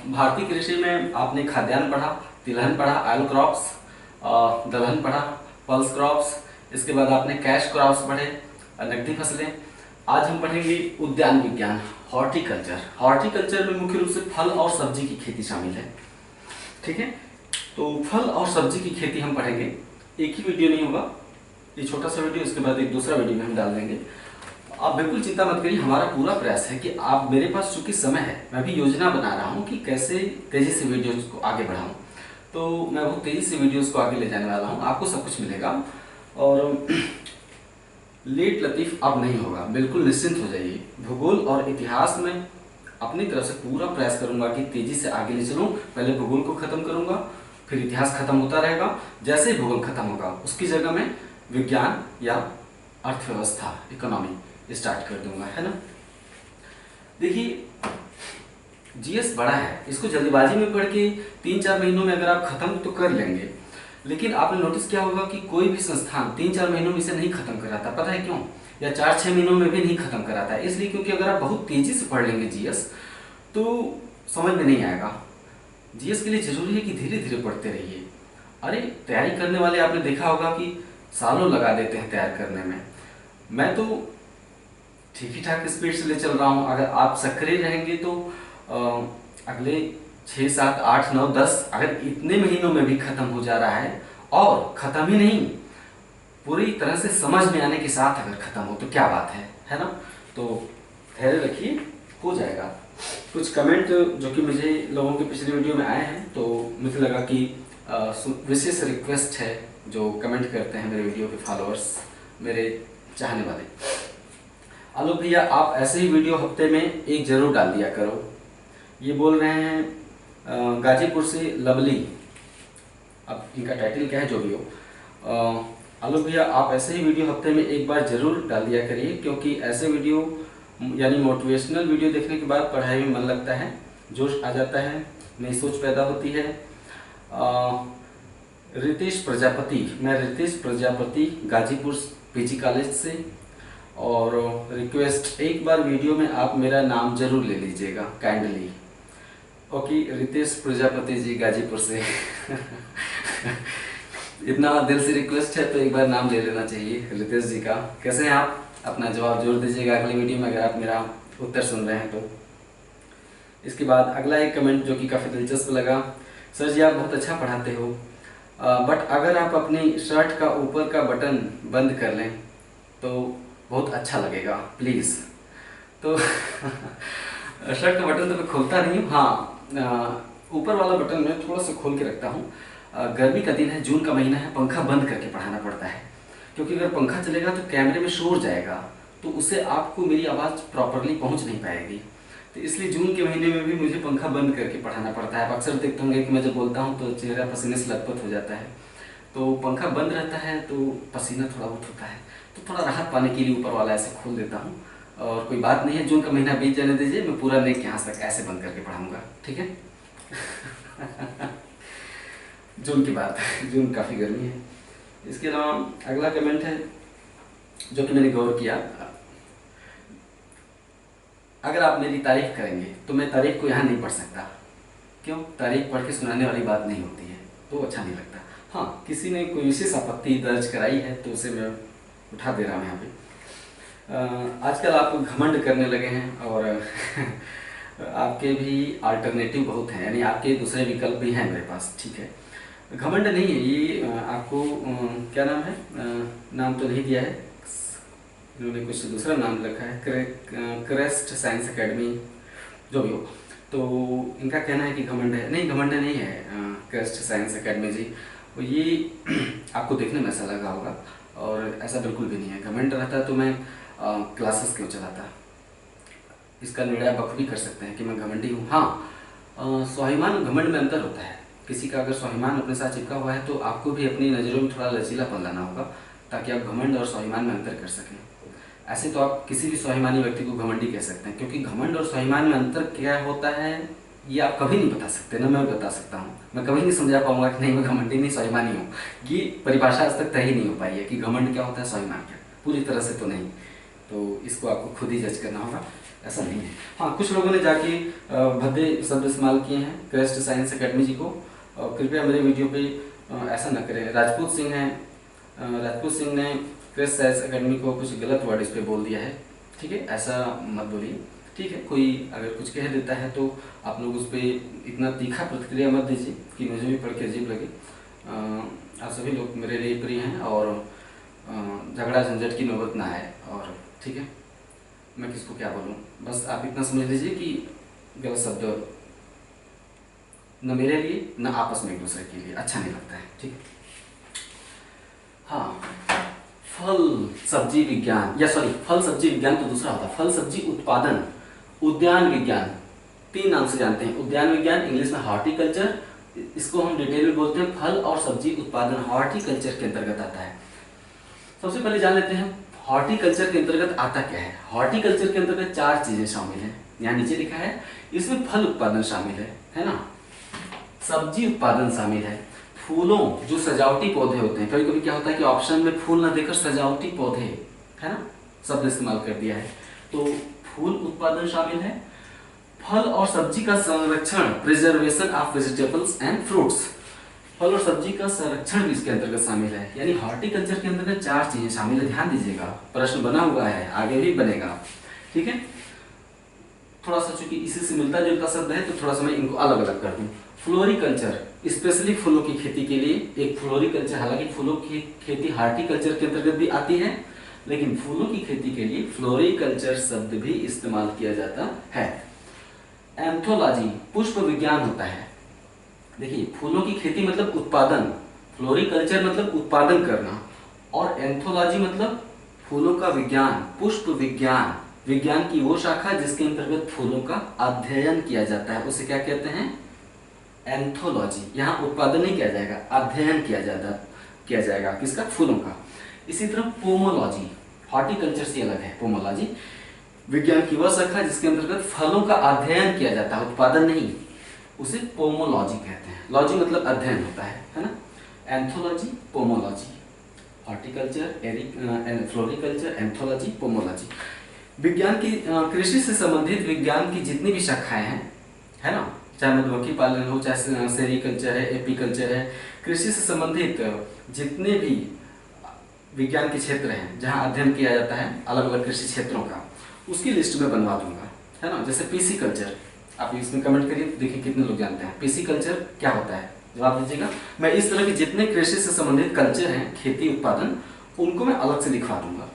भारतीय कृषि में आपने खाद्यान्न पढ़ा, तिलहन पढ़ा, ऑयल क्रॉप्स, दलहन पढ़ा, पल्स क्रॉप्स, इसके बाद आपने कैश क्रॉप्स पढ़े, नकदी फसलें। आज हम पढ़ेंगे उद्यान विज्ञान, हॉर्टिकल्चर। हॉर्टिकल्चर में मुख्य रूप से फल और सब्जी की खेती शामिल है। ठीक है, तो फल और सब्जी की खेती हम पढ़ेंगे। एक ही वीडियो नहीं होगा, ये छोटा सा वीडियो, इसके बाद एक दूसरा वीडियो में हम डाल देंगे। आप बिल्कुल चिंता मत करिए, हमारा पूरा प्रयास है कि आप, मेरे पास चूंकि समय है, मैं भी योजना बना रहा हूँ कि कैसे तेजी से वीडियोज को आगे बढ़ाऊँ। तो मैं बहुत तेजी से वीडियोज को आगे ले जाने वाला हूँ, आपको सब कुछ मिलेगा। और लेट लतीफ़ अब नहीं होगा, बिल्कुल निश्चिंत हो जाइए। भूगोल और इतिहास में अपनी तरफ से पूरा प्रयास करूंगा कि तेजी से आगे ले चलूँ। पहले भूगोल को खत्म करूंगा, फिर इतिहास खत्म होता रहेगा। जैसे ही भूगोल खत्म होगा उसकी जगह में विज्ञान या अर्थव्यवस्था, इकोनॉमी स्टार्ट कर दूंगा, है ना। देखिए, जीएस बड़ा है, इसको जल्दबाजी में पढ़ के 3-4 महीनों में अगर आप खत्म तो कर लेंगे, लेकिन आपने नोटिस किया होगा कि कोई भी संस्थान 3-4 महीनों में इसे नहीं खत्म कराता। पता है क्यों? या 4-6 महीनों में भी नहीं खत्म कराता है, इसलिए क्योंकि अगर आप बहुत तेजी से पढ़ लेंगे जीएस तो समझ में नहीं आएगा। जीएस के लिए जरूरी है कि धीरे धीरे पढ़ते रहिए। अरे, तैयारी करने वाले आपने देखा होगा कि सालों लगा देते हैं तैयार करने में। मैं तो ठीक ही ठाक स्पीड से ले चल रहा हूँ। अगर आप सक्रिय रहेंगे तो अगले 6, 7, 8, 9, 10 अगर इतने महीनों में भी खत्म हो जा रहा है, और खत्म ही नहीं, पूरी तरह से समझ में आने के साथ अगर खत्म हो तो क्या बात है ना। तो धैर्य रखिए, हो जाएगा। कुछ कमेंट जो कि मुझे लोगों के पिछले वीडियो में आए हैं, तो मुझे लगा कि विशेष रिक्वेस्ट है जो कमेंट करते हैं मेरे वीडियो के फॉलोअर्स, मेरे चाहने वाले। आलोक भैया, आप ऐसे ही वीडियो हफ्ते में एक जरूर डाल दिया करो। ये बोल रहे हैं गाजीपुर से लवली, अब इनका टाइटल क्या है जो भी हो। आलोक भैया, आप ऐसे ही वीडियो हफ्ते में एक बार जरूर डाल दिया करिए, क्योंकि ऐसे वीडियो यानी मोटिवेशनल वीडियो देखने के बाद पढ़ाई में मन लगता है, जोश आ जाता है, नई सोच पैदा होती है। रितेश प्रजापति, मैं रितेश प्रजापति गाजीपुर पीजी कॉलेज से, और रिक्वेस्ट, एक बार वीडियो में आप मेरा नाम जरूर ले लीजिएगा काइंडली। ओके, रितेश प्रजापति जी गाजीपुर से इतना दिल से रिक्वेस्ट है तो एक बार नाम ले लेना चाहिए रितेश जी का। कैसे हैं आप? अपना जवाब जरूर दीजिएगा अगली वीडियो में अगर आप मेरा उत्तर सुन रहे हैं तो। इसके बाद अगला एक कमेंट जो कि काफ़ी दिलचस्प लगा। सर जी, आप बहुत अच्छा पढ़ाते हो, बट अगर आप अपनी शर्ट का ऊपर का बटन बंद कर लें तो बहुत अच्छा लगेगा, प्लीज़। तो शर्ट का बटन तो मैं खोलता नहीं हूँ, हाँ, ऊपर वाला बटन मैं थोड़ा सा खोल के रखता हूँ। गर्मी का दिन है, जून का महीना है, पंखा बंद करके पढ़ाना पड़ता है, क्योंकि अगर पंखा चलेगा तो कैमरे में शोर जाएगा, तो उससे आपको मेरी आवाज़ प्रॉपरली पहुँच नहीं पाएगी। तो इसलिए जून के महीने में भी मुझे पंखा बंद करके पढ़ाना पड़ता है। आप अक्सर देखते होंगे कि मैं जब बोलता हूँ तो चेहरा पसीने से लथपथ हो जाता है, तो पंखा बंद रहता है तो पसीना थोड़ा बहुत होता है, तो थोड़ा राहत पाने के लिए ऊपर वाला ऐसे खोल देता हूँ। और कोई बात नहीं है, जून का महीना बीत जाने दीजिए, मैं पूरा नेक यहाँ तक ऐसे बंद करके पढ़ाऊँगा, ठीक है। जून की बात है, जून काफ़ी गर्मी है। इसके अलावा अगला कमेंट है जो कि मैंने गौर किया। अगर आप मेरी तारीफ करेंगे तो मैं तारीफ को यहाँ नहीं पढ़ सकता। क्यों? तारीफ पढ़ के सुनाने वाली बात नहीं होती है, तो अच्छा नहीं लगता। हाँ, किसी ने कोई विशेष आपत्ति दर्ज कराई है तो उसे मैं उठा दे रहा हूँ यहाँ पे। आजकल आप घमंड करने लगे हैं, और आपके भी अल्टरनेटिव बहुत हैं, यानी आपके दूसरे विकल्प भी हैं मेरे पास, ठीक है। घमंड नहीं है ये, आपको क्या नाम है, नाम तो नहीं दिया है, इन्होंने कुछ दूसरा नाम रखा है, क्रेस्ट साइंस एकेडमी, जो भी हो। तो इनका कहना है कि घमंड है। नहीं, घमंड नहीं है क्रेस्ट साइंस एकेडमी जी, ये आपको देखने में ऐसा लगा होगा, और ऐसा बिल्कुल भी नहीं है। घमंड रहता तो मैं क्लासेस क्यों चलाता? इसका निर्णय बखूबी कर सकते हैं कि मैं घमंडी हूँ। हाँ, स्वाभिमान और घमंड में अंतर होता है। किसी का अगर स्वाभिमान अपने साथ चिपका हुआ है तो आपको भी अपनी नज़रों में थोड़ा लचीलापन लाना होगा, ताकि आप घमंड और स्वाभिमान में अंतर कर सकें। ऐसे तो आप किसी भी स्वाभिमानी व्यक्ति को घमंडी कह सकते हैं, क्योंकि घमंड और स्वाभिमान में अंतर क्या होता है ये आप कभी नहीं बता सकते, ना मैं बता सकता हूँ। मैं कभी नहीं समझा पाऊंगा कि नहीं मैं घमंडी नहीं स्वाभिमानी हूँ। ये परिभाषा आज तक तय ही नहीं हो पाई है कि घमंड क्या होता है, स्वाभिमान क्या, पूरी तरह से तो नहीं। तो इसको आपको खुद ही जज करना होगा, ऐसा नहीं है। हाँ, कुछ लोगों ने जाके भद्दे शब्द इस्तेमाल किए हैं क्रेस्ट साइंस एकेडमी जी को, कृपया मेरे वीडियो पे ऐसा न करें। राजपूत सिंह ने क्रेस्ट साइंस एकेडमी को कुछ गलत वर्ड इस पर बोल दिया है, ठीक है, ऐसा मत बोलिए, ठीक है। कोई अगर कुछ कह देता है तो आप लोग उस पर इतना तीखा प्रतिक्रिया मत दीजिए कि मुझे भी पढ़ के अजीब लगे। आप सभी लोग मेरे लिए प्रिय हैं और झगड़ा झंझट की नौबत ना आए, और ठीक है, मैं किसको क्या बोलूँ, बस आप इतना समझ लीजिए कि गलत शब्द न मेरे लिए न आपस में एक दूसरे के लिए अच्छा नहीं लगता है, ठीक है। हाँ, फल सब्जी विज्ञान फल सब्जी विज्ञान तो दूसरा होता है, फल सब्जी उत्पादन उद्यान विज्ञान, 3 नाम से जानते हैं। उद्यान विज्ञान इंग्लिश में हॉर्टिकल्चर, इसको हम डिटेल में बोलते हैं फल और सब्जी उत्पादन, हॉर्टिकल्चर के अंतर्गत आता है। सबसे पहले जान लेते हैं हॉर्टिकल्चर के अंतर्गत आता क्या है। हॉर्टिकल्चर के अंतर्गत 4 चीजें शामिल हैं, यहाँ नीचे लिखा है। इसमें फल उत्पादन शामिल है ना, सब्जी उत्पादन शामिल है, फूलों जो सजावटी पौधे होते हैं, कभी कभी क्या होता है कि ऑप्शन में फूल न देकर सजावटी पौधे, है ना, शब्द इस्तेमाल कर दिया है, तो फूल उत्पादन शामिल है। फल और सब्जी का संरक्षण, preservation of vegetables and fruits, फल और सब्जी का संरक्षण भी इसके अंतर्गत शामिल है। यानी हॉर्टिकल्चर के अंतर्गत 4 चीजें शामिल है, ध्यान दीजिएगा, प्रश्न बना हुआ है, आगे भी बनेगा, ठीक है। थोड़ा सा चूंकि इसी से मिलता जुलता शब्द है तो थोड़ा सा मैं इनको अलग अलग कर दूं। फ्लोरिकल्चर स्पेशली फूलों की खेती के लिए एक फ्लोरिकल्चर, हालांकि फूलों की खेती हॉर्टिकल्चर के अंतर्गत भी आती है, लेकिन फूलों की खेती के लिए फ्लोरिकल्चर शब्द भी इस्तेमाल किया जाता है। एंथोलॉजी पुष्प विज्ञान होता है। देखिए, फूलों की खेती मतलब उत्पादन, फ्लोरिकल्चर मतलब उत्पादन करना, और एंथोलॉजी मतलब फूलों का विज्ञान, पुष्प विज्ञान, विज्ञान की वो शाखा जिसके अंतर्गत फूलों का अध्ययन किया जाता है, उसे क्या कहते हैं, एंथोलॉजी। यहाँ उत्पादन नहीं किया जाएगा, अध्ययन किया जाएगा किसका, फूलों का। इसी तरह पोमोलॉजी हॉर्टिकल्चर से अलग है। पोमोलॉजी विज्ञान की वह शाखा जिसके अंतर्गत फलों का अध्ययन किया जाता है, उत्पादन नहीं, उसे पोमोलॉजी कहते हैं। लॉजी मतलब अध्ययन होता है ना। Anthology, pomology, horticulture, floriculture, anthology, pomology. विज्ञान की कृषि से संबंधित विज्ञान की जितनी भी शाखाएं हैं, है ना, चाहे मधुमक्खी पालन हो, चाहे सेरिकल्चर है, एपीकल्चर है, कृषि से संबंधित जितने भी विज्ञान के क्षेत्र हैं जहां अध्ययन किया जाता है अलग अलग कृषि क्षेत्रों का, उसकी लिस्ट में बनवा दूंगा, है ना। जैसे पीसी कल्चर, आप इसमें कमेंट करिए, देखिए कितने लोग जानते हैं पीसी कल्चर क्या होता है, जवाब दीजिएगा। मैं इस तरह के जितने कृषि से संबंधित कल्चर हैं, खेती उत्पादन, उनको मैं अलग से लिखवा दूंगा।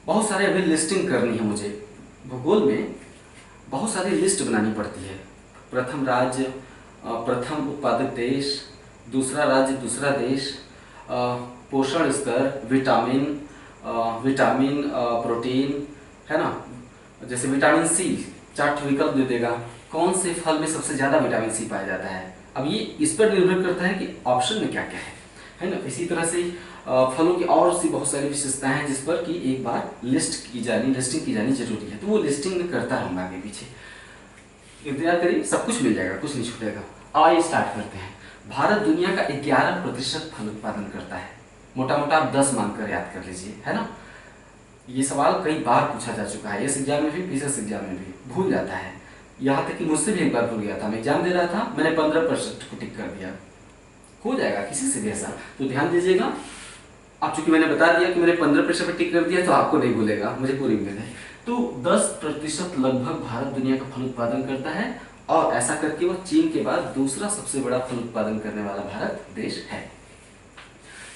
बहुत सारे अभी लिस्टिंग करनी है मुझे, भूगोल में बहुत सारी लिस्ट बनानी पड़ती है। प्रथम राज्य, प्रथम उत्पादक देश, दूसरा राज्य, दूसरा देश, पोषण स्तर, विटामिन, प्रोटीन, है ना। जैसे विटामिन सी, 4 विकल्प दे देगा, कौन से फल में सबसे ज्यादा विटामिन सी पाया जाता है। अब ये इस पर निर्भर करता है कि ऑप्शन में क्या क्या है ना। इसी तरह से फलों की और सी बहुत सारी विशेषताएं हैं जिस पर कि एक बार लिस्टिंग की जानी जरूरी है, तो वो लिस्टिंग में करता रहूंगा आगे पीछे, इंतजार करिए, सब कुछ मिल जाएगा, कुछ नहीं छूटेगा। आइए स्टार्ट करते हैं। भारत दुनिया का 11% फल उत्पादन करता है, मोटा मोटा आप 10 मानकर याद कर लीजिए, है ना। ये सवाल कई बार पूछा जा चुका है, इस एग्जाम में भी, पीसीएस एग्जाम में भी भूल जाता है, यहाँ तक कि मुझसे भी एक बार भूल गया था। मैं एग्जाम दे रहा था, मैंने 15% को टिक कर दिया, हो जाएगा किसी से भी ऐसा, तो ध्यान दीजिएगा। अब चूंकि मैंने बता दिया कि मैंने 15% पर टिक कर दिया, तो आपको नहीं भूलेगा, मुझे पूरी उम्मीद है। तो 10% लगभग भारत दुनिया का फल उत्पादन करता है, और ऐसा करके वो चीन के बाद दूसरा सबसे बड़ा फल उत्पादन करने वाला भारत देश है।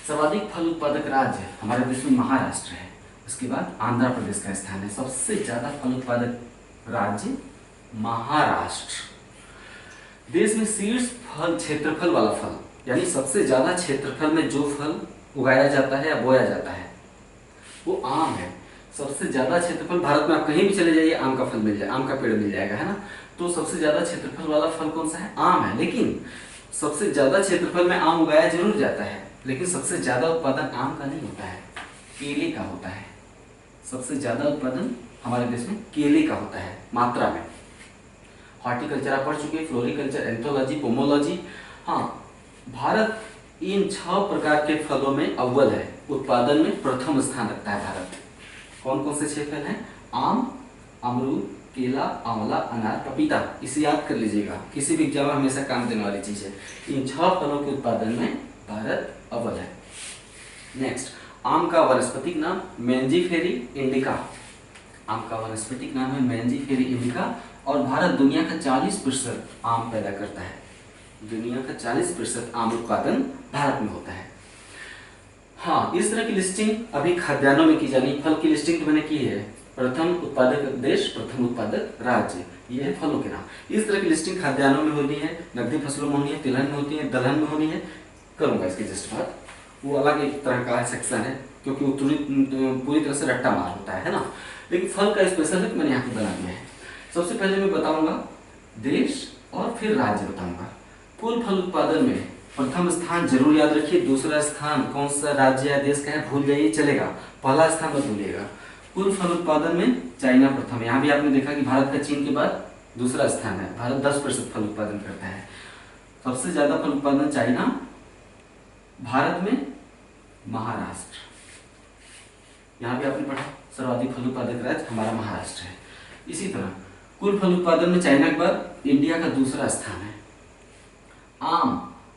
सर्वाधिक फल उत्पादक राज्य हमारे देश में महाराष्ट्र है, उसके बाद आंध्र प्रदेश का स्थान है। सबसे ज्यादा फल उत्पादक राज्य महाराष्ट्र। देश में शीर्ष फल क्षेत्रफल वाला फल, यानी सबसे ज्यादा क्षेत्रफल में जो फल उगाया जाता है या बोया जाता है, वो आम है। सबसे ज्यादा क्षेत्रफल, भारत में आप कहीं भी चले जाइए आम का फल मिल जाए, आम का पेड़ मिल जाएगा, है ना। तो सबसे ज्यादा क्षेत्रफल वाला फल कौन सा है, आम है। लेकिन सबसे ज्यादा क्षेत्रफल में आम उगाया जरूर जाता है, लेकिन सबसे ज्यादा उत्पादन आम का नहीं होता है, केले का होता है। सबसे ज्यादा उत्पादन हमारे देश में केले का होता है मात्रा में। हॉर्टिकल्चर आप पढ़ चुके, फ्लोरिकल्चर, एंथोलॉजी, पोमोलॉजी। हाँ, भारत इन 6 प्रकार के फलों में अव्वल है, उत्पादन में प्रथम स्थान रखता है भारत। कौन कौन से 6 फल हैं? आम, अमरूद, केला, आंवला, अनार, पपीता। इसे याद कर लीजिएगा, किसी भी एग्जाम में हमेशा काम देने वाली चीज है। इन 6 फलों के उत्पादन में भारत अव्वल है। नेक्स्ट, आम का वानस्पतिक नाम मैंजीफेरी इंडिका। आम का वानस्पतिक नाम है मैंजीफेरी इंडिका और भारत दुनिया का 40% आम पैदा करता है। दुनिया का 40% आम उत्पादन भारत में होता है। हाँ, इस तरह की लिस्टिंग अभी खाद्यान्नों में की जानी। फल की लिस्टिंग तो मैंने की है, प्रथम उत्पादक देश, प्रथम उत्पादक राज्य, ये है फलों के नाम। इस तरह की लिस्टिंग खाद्यान्नों में होनी है, नकदी फसलों में होनी है, तिलहन में होती है, दलहन में होनी है। करूंगा इसकी जस्ट बात, वो अलग एक तरह का सेक्शन है, क्योंकि वो पूरी तरह से रट्टा मार होता है ना। लेकिन फल का स्पेशल है मैंने यहाँ पे बना दिया है। सबसे पहले मैं बताऊंगा देश और फिर राज्य बताऊंगा। कुल फल उत्पादन में प्रथम स्थान जरूर याद रखिए, दूसरा स्थान कौन सा राज्य या देश का है भूल जाइए चलेगा, पहला स्थान मत भूलिएगा। कुल फल उत्पादन में चाइना प्रथम है। यहाँ भी आपने देखा कि भारत का चीन के बाद दूसरा स्थान है। भारत 10% फल उत्पादन करता है। सबसे ज्यादा फल उत्पादन चाइना, भारत में महाराष्ट्र। यहाँ भी आपने पढ़ा सर्वाधिक फल उत्पादक राज्य हमारा महाराष्ट्र है। इसी तरह कुल फल उत्पादन में चाइना के बाद इंडिया का दूसरा स्थान है।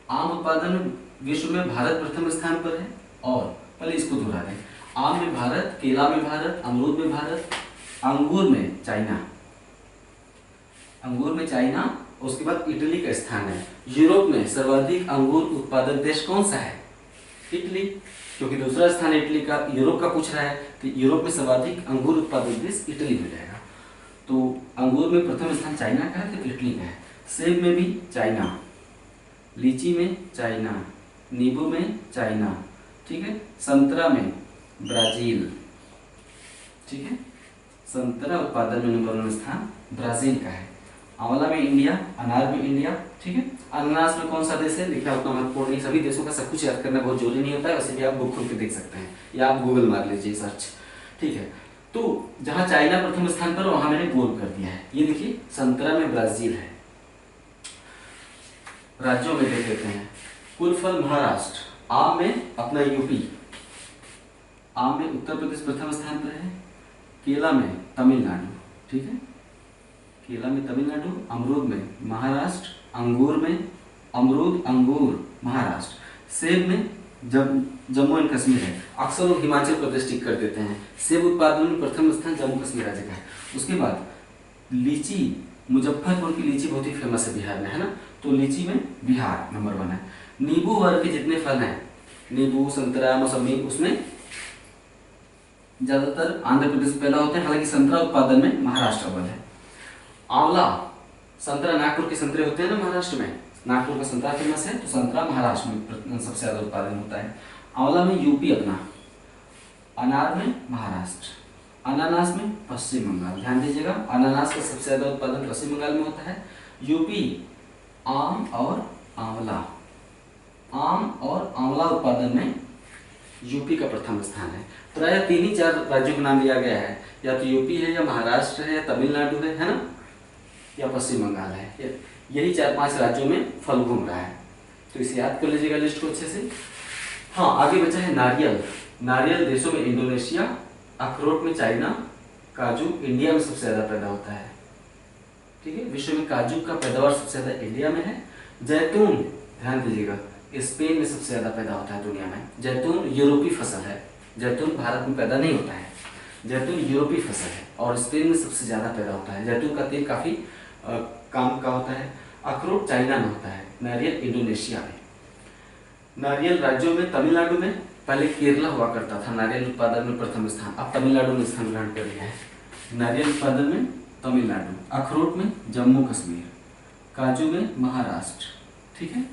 आम उत्पादन में विश्व में भारत प्रथम स्थान पर है। और पहले इसको दोहरा दें, आम में भारत, केला में भारत, अमरूद में भारत, अंगूर में चाइना, उसके बाद इटली का स्थान है। यूरोप में सर्वाधिक अंगूर उत्पादक देश कौन सा है? इटली, क्योंकि दूसरा स्थान इटली का, यूरोप का पूछ रहा है, तो यूरोप में सर्वाधिक अंगूर उत्पादक देश इटली हो जाएगा। तो अंगूर में प्रथम स्थान चाइना का है, तो इटली का है। सेब में भी चाइना, लीची में चाइना, नींबू में चाइना, ठीक है। संतरा में ब्राजील, ठीक है। संतरा उत्पादन में नंबर 1 स्थान ब्राजील का है। आंवला में इंडिया, अनार में इंडिया, ठीक है। अनानास में कौन सा देश है लिखा उतना महत्वपूर्ण नहीं, सभी देशों का सब कुछ याद करना बहुत जरूरी नहीं होता है। वैसे भी आप बुक खोल के देख सकते हैं या आप गूगल मार लीजिए सर्च, ठीक है। तो जहां चाइना प्रथम स्थान पर वहां मैंने बोल्ड कर दिया है। ये देखिए संतरा में ब्राजील है। राज्यों में देख लेते हैं। कुल फल महाराष्ट्र, आम में अपना यूपी, आम में उत्तर प्रदेश प्रथम स्थान पर है। केला में तमिलनाडु, ठीक है, केला में तमिलनाडु। अमरूद में महाराष्ट्र, अंगूर में अंगूर महाराष्ट्र। सेब में जम्मू एंड कश्मीर है। अक्सर लोग हिमाचल प्रदेश टिक कर देते हैं। सेब उत्पादन में प्रथम स्थान जम्मू कश्मीर राज्य का है। उसके बाद लीची, मुजफ्फरपुर की लीची बहुत ही फेमस है बिहार में, है ना। तो लीची में बिहार नंबर 1 है। नींबू वर्ग के जितने फल हैं, नींबू, संतरा, मौसमी, उसमें ज्यादातर आंध्र प्रदेश में पैदा होते हैं। हालांकि संतरा उत्पादन में महाराष्ट्र अव्वल है। आंवला, संतरा नागपुर के संतरे होते हैं ना महाराष्ट्र में, नागपुर का संतरा फेमस है, तो संतरा महाराष्ट्र में सबसे ज्यादा उत्पादन होता है। आंवला में यूपी अपना, अनार में महाराष्ट्र, अनानास में पश्चिम बंगाल। ध्यान दीजिएगा, अनानास का सबसे ज्यादा उत्पादन पश्चिम बंगाल में होता है। यूपी आम और आंवला उत्पादन में यूपी का प्रथम स्थान है। प्राय 3-4 राज्यों का नाम दिया गया है, या तो यूपी है, या महाराष्ट्र है, या तमिलनाडु है ना, या पश्चिम बंगाल है। यही 4-5 राज्यों में फल घूम रहा है। तो इसे याद कर लीजिएगा लिस्ट को अच्छे से। हाँ, आगे बचा है नारियल। नारियल देशों में इंडोनेशिया, अखरोट में चाइना, काजू इंडिया में सबसे ज्यादा पैदा होता है, ठीक है। विश्व में काजू का पैदावार सबसे ज्यादा इंडिया में है। जैतून, ध्यान दीजिएगा, स्पेन में सबसे ज्यादा पैदा होता है दुनिया में। जैतून यूरोपीय फसल है, जैतून भारत में पैदा नहीं होता है। जैतून यूरोपीय फसल है और स्पेन में सबसे ज्यादा पैदा होता है। जैतून का तेल काफी काम का होता है। अखरोट चाइना में होता है, नारियल इंडोनेशिया में। नारियल राज्यों में तमिलनाडु में पहले केरला हुआ करता था नारियल उत्पादन में प्रथम स्थान, अब तमिलनाडु ने स्थान ग्रहण कर लिया है। नारियल उत्पादन में तमिलनाडु, अखरोट में जम्मू कश्मीर, काजू में महाराष्ट्र, ठीक है।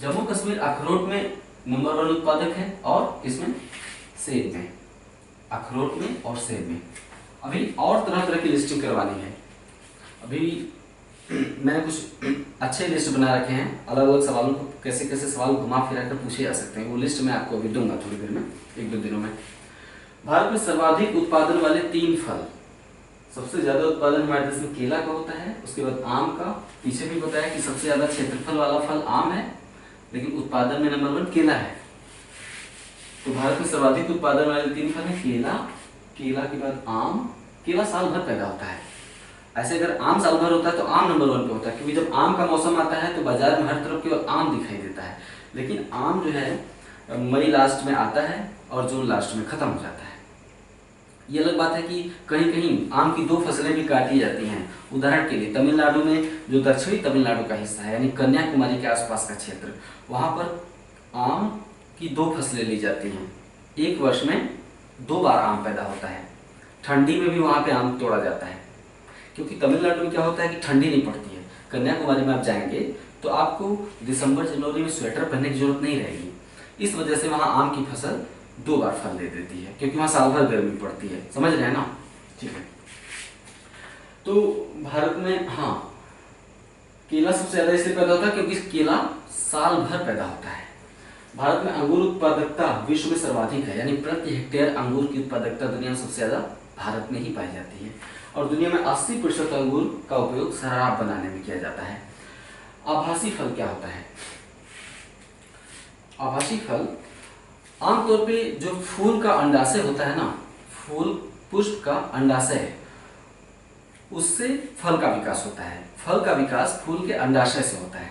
जम्मू कश्मीर अखरोट में नंबर 1 उत्पादक है और इसमें सेब में, अखरोट में और सेब में। अभी और तरह तरह की लिस्टिंग करवानी है। अभी मैंने कुछ अच्छे लिस्ट बना रखे हैं, अलग अलग सवालों को कैसे कैसे सवाल घुमा फिरा कर पूछे जा सकते हैं। वो लिस्ट मैं आपको अभी दूंगा थोड़ी देर में, 1-2 दिनों में। भारत में सर्वाधिक उत्पादन वाले 3 फल, सबसे ज्यादा उत्पादन हमारे देश में केला का होता है, उसके बाद आम का। पीछे भी बताया कि सबसे ज्यादा क्षेत्रफल वाला फल आम है, लेकिन उत्पादन में नंबर 1 केला है। तो भारत में सर्वाधिक उत्पादन वाले 3 फल हैं केला, केला के बाद आम। केला साल भर पैदा होता है। ऐसे अगर आम साल भर होता है तो आम नंबर 1 पे होता है, क्योंकि जब आम का मौसम आता है तो बाजार में हर तरफ केवल आम दिखाई देता है। लेकिन आम जो है मई लास्ट में आता है और जून लास्ट में खत्म हो जाता है। ये अलग बात है कि कहीं कहीं आम की 2 फसलें भी काटी जाती हैं। उदाहरण के लिए तमिलनाडु में, जो दक्षिणी तमिलनाडु का हिस्सा है यानी कन्याकुमारी के आसपास का क्षेत्र, वहाँ पर आम की 2 फसलें ली जाती हैं। एक वर्ष में 2 बार आम पैदा होता है। ठंडी में भी वहाँ पे आम तोड़ा जाता है, क्योंकि तमिलनाडु में क्या होता है कि ठंडी नहीं पड़ती है। कन्याकुमारी में आप जाएंगे तो आपको दिसंबर जनवरी में स्वेटर पहनने की जरूरत नहीं रहेगी। इस वजह से वहाँ आम की फसल 2 बार फल दे देती है, क्योंकि वहाँ साल भर गर्मी पड़ती है। समझ रहे हैं ना? ठीक है। तो भारत में हाँ, केला सबसे ज्यादा इसलिए पैदा होता है क्योंकि केला साल भर पैदा होता है। भारत में अंगूर उत्पादकता विश्व में सर्वाधिक है, यानी प्रति हेक्टेयर अंगूर की उत्पादकता दुनिया में सबसे ज्यादा भारत में ही पाई जाती है। और दुनिया में 80% अंगूर का उपयोग शराब बनाने में किया जाता है। आभासी फल क्या होता है? आभासी फल आमतौर पे जो फूल का अंडाशय होता है ना, फूल पुष्प का अंडाशय, उससे फल का विकास होता है। फल का विकास फूल के अंडाशय से होता है,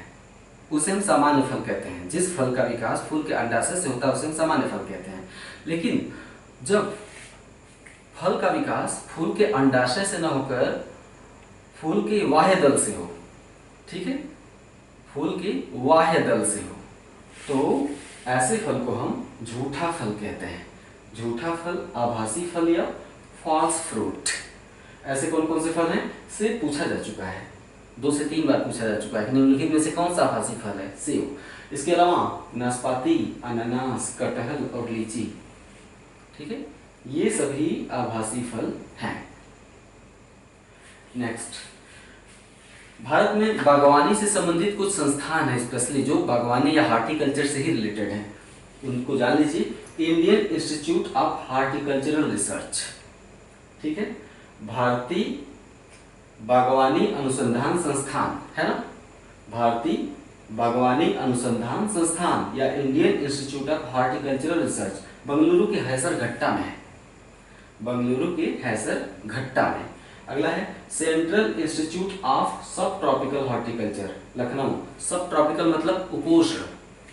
उसे हम सामान्य फल कहते हैं। जिस फल का विकास फूल के अंडाशय से होता है उसे हम सामान्य फल कहते हैं। लेकिन जब फल का विकास फूल के अंडाशय से न होकर फूल के बाह्य दल से हो, ठीक है, फूल के बाह्य दल से हो, तो ऐसे फल को हम झूठा फल कहते हैं। झूठा फल, आभासी फल या फॉल्स फ्रूट। ऐसे कौन कौन से फल हैं से पूछा जा चुका है, 2 से 3 बार पूछा जा चुका है। निम्नलिखित में से कौन सा आभासी फल है? सेब। इसके अलावा नाशपाती, अनानास, कटहल और लीची, ठीक है, ये सभी आभासी फल हैं। नेक्स्ट, भारत में बागवानी से संबंधित कुछ संस्थान हैं स्पेशली जो बागवानी या हार्टिकल्चर से ही रिलेटेड हैं। उनको जान लीजिए। Indian Institute of Horticultural research, ठीक है, भारतीय बागवानी अनुसंधान संस्थान है ना, भारतीय बागवानी अनुसंधान संस्थान या Indian Institute of Horticultural Research Bengaluru के हैसरघट्टा में है। बंगलुरु के हैसरघट्टा में। अगला है सेंट्रल इंस्टीट्यूट ऑफ सब ट्रॉपिकल हॉर्टिकल्चर, लखनऊ। सब ट्रॉपिकल मतलब उपोष्ण,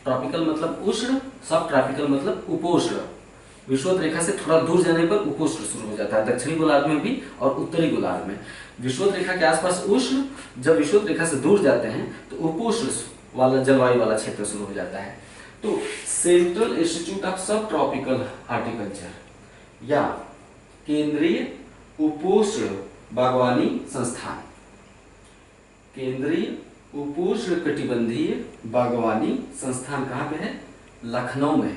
ट्रॉपिकल मतलब उष्ण, सब ट्रॉपिकल मतलब उपोष्ण। विषुवत रेखा से थोड़ा दूर जाने पर उपोष्ण शुरू हो जाता है, दक्षिणी गोलार्ध में भी और उत्तरी गोलार्ध में। विषुवत रेखा के आसपास उष्ण, जब विषुवत रेखा से दूर जाते हैं तो उपोष्ण वाला जलवायु वाला क्षेत्र शुरू हो जाता है। तो सेंट्रल इंस्टीट्यूट ऑफ सब ट्रॉपिकल हॉर्टिकल्चर या केंद्रीय उपोष्ण बागवानी संस्थान, केंद्रीय उपोष्ण कटिबंधीय बागवानी संस्थान कहाँ पे है? लखनऊ में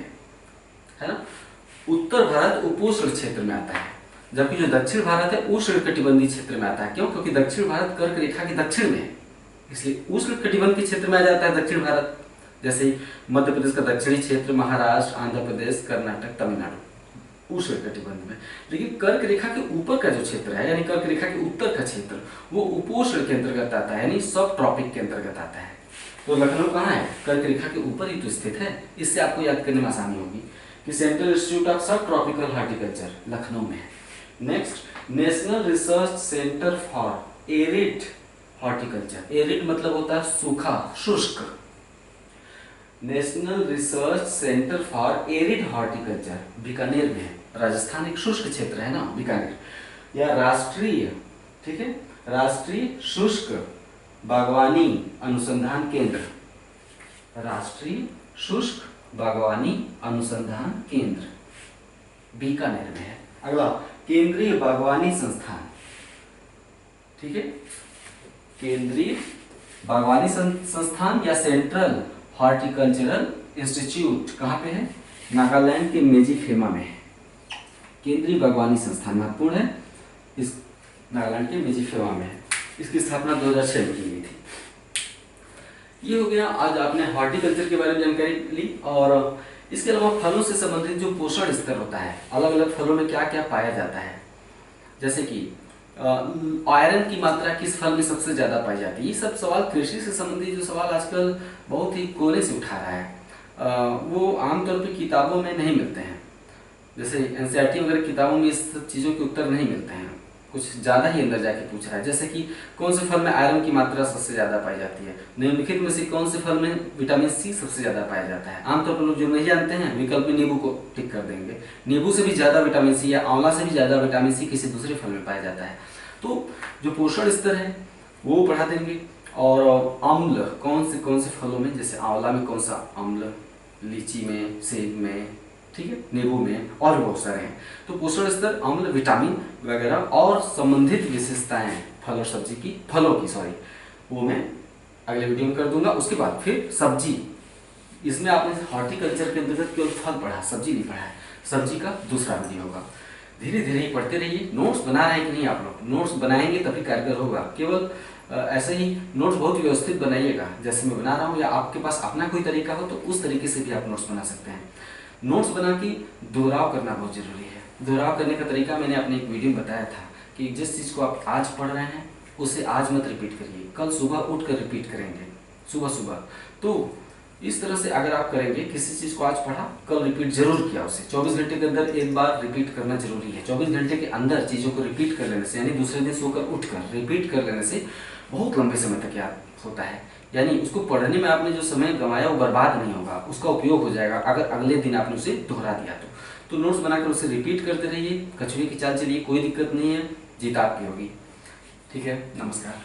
है ना। उत्तर भारत उपोष्ण क्षेत्र में आता है, जबकि जो दक्षिण भारत है उष्ण कटिबंधीय क्षेत्र में आता है। क्यों? क्योंकि दक्षिण भारत कर्क रेखा के दक्षिण में है, इसलिए उष्ण कटिबंध के क्षेत्र में आ जाता है दक्षिण भारत। जैसे मध्य प्रदेश का दक्षिणी क्षेत्र, महाराष्ट्र, आंध्र प्रदेश, कर्नाटक, तमिलनाडु उष्ण कटिबंध में। लेकिन कर्क रेखा के ऊपर का जो क्षेत्र है, यानी कर्क रेखा के उत्तर का क्षेत्र, वो उपोष्ण के अंतर्गत आता है, यानी सब ट्रॉपिक के अंतर्गत आता है। तो लखनऊ कहाँ है? कर्क रेखा के ऊपर ही तो स्थित है। इससे आपको याद करने में आसानी होगी कि सेंट्रल इंस्टीट्यूट ऑफ सब ट्रॉपिकल हॉर्टिकल्चर लखनऊ में है। Next, national research centre for arid horticulture. Arid मतलब होता है सूखा, शुष्क। National research centre for arid horticulture Bikaner में है। राजस्थान एक शुष्क क्षेत्र है ना, बीकानेर। या राष्ट्रीय, ठीक है, राष्ट्रीय शुष्क बागवानी अनुसंधान केंद्र, राष्ट्रीय शुष्क बागवानी अनुसंधान केंद्र बीकानेर में है। अगला, केंद्रीय बागवानी संस्थान, ठीक है, केंद्रीय बागवानी संस्थान या सेंट्रल हॉर्टिकल्चरल इंस्टीट्यूट कहाँ पे है? नागालैंड के मेजिफेमा में है। केंद्रीय बागवानी संस्थान महत्वपूर्ण है, इस नागालैंड के मेजिफेमा में है। इसकी स्थापना 2006 में की गई थी। ये हो गया, आज आपने हॉर्टिकल्चर के बारे में जानकारी ली। और इसके अलावा फलों से संबंधित जो पोषण स्तर होता है, अलग अलग फलों में क्या क्या पाया जाता है, जैसे कि आयरन की मात्रा किस फल में सबसे ज्यादा पाई जाती है। ये सब सवाल कृषि से संबंधित जो सवाल आजकल बहुत ही कोने से उठा रहा है। वो आमतौर पे किताबों में नहीं मिलते हैं। जैसे एनसीईआरटी वगैरह किताबों में इस चीज़ों के उत्तर नहीं मिलते हैं, कुछ ज़्यादा ही अंदर जाके पूछ रहा है। जैसे कि कौन से फल में आयरन की मात्रा सबसे ज़्यादा पाई जाती है, निम्नलिखित में से कौन से फल में विटामिन सी सबसे ज़्यादा पाया जाता है। आमतौर पर लोग जो नहीं जानते हैं विकल्प में नींबू को टिक कर देंगे। नींबू से भी ज़्यादा विटामिन सी या आंवला से भी ज़्यादा विटामिन सी किसी दूसरे फल में पाया जाता है। तो जो पोषण स्तर है वो बढ़ा देंगे। और अम्ल कौन से फलों में, जैसे आंवला में कौन सा अम्ल, लीची में, सेब में, ठीक है, नींबू में, और भी बहुत सारे हैं। तो पोषण स्तर, अम्ल, विटामिन वगैरह और संबंधित विशेषताएं फलों की वो मैं अगले वीडियो में कर दूंगा। उसके बाद फिर सब्जी, इसमें आपने हॉर्टिकल्चर के अंतर्गत केवल फल पढ़ा, सब्जी नहीं पढ़ा है। सब्जी का दूसरा वीडियो होगा। धीरे धीरे ही पढ़ते रहिए। नोट्स बना रहे हैं कि नहीं आप लोग? नोट्स बनाएंगे तभी कारगर होगा। केवल ऐसे ही नोट्स बहुत व्यवस्थित बनाइएगा जैसे मैं बना रहा हूँ, या आपके पास अपना कोई तरीका हो तो उस तरीके से भी आप नोट्स बना सकते हैं। नोट्स बना के दोहराव करना बहुत जरूरी है। दोहराव करने का तरीका मैंने अपने एक वीडियो में बताया था कि जिस चीज़ को आप आज पढ़ रहे हैं उसे आज मत रिपीट करिए, कल सुबह उठ कर रिपीट करेंगे, सुबह सुबह। तो इस तरह से अगर आप करेंगे, किसी चीज़ को आज पढ़ा, कल रिपीट जरूर किया उसे। 24 घंटे के अंदर एक बार रिपीट करना जरूरी है। 24 घंटे के अंदर चीज़ों को रिपीट कर लेने से, यानी दूसरे दिन सोकर उठकर रिपीट कर लेने से बहुत लंबे समय तक याद होता है। यानी उसको पढ़ने में आपने जो समय गंवाया वो बर्बाद नहीं होगा, उसका उपयोग हो जाएगा अगर अगले दिन आपने उसे दोहरा दिया तो नोट्स बनाकर उसे रिपीट करते रहिए, कछुए की चाल चलिए, कोई दिक्कत नहीं है, जीत आपकी होगी। ठीक है, नमस्कार।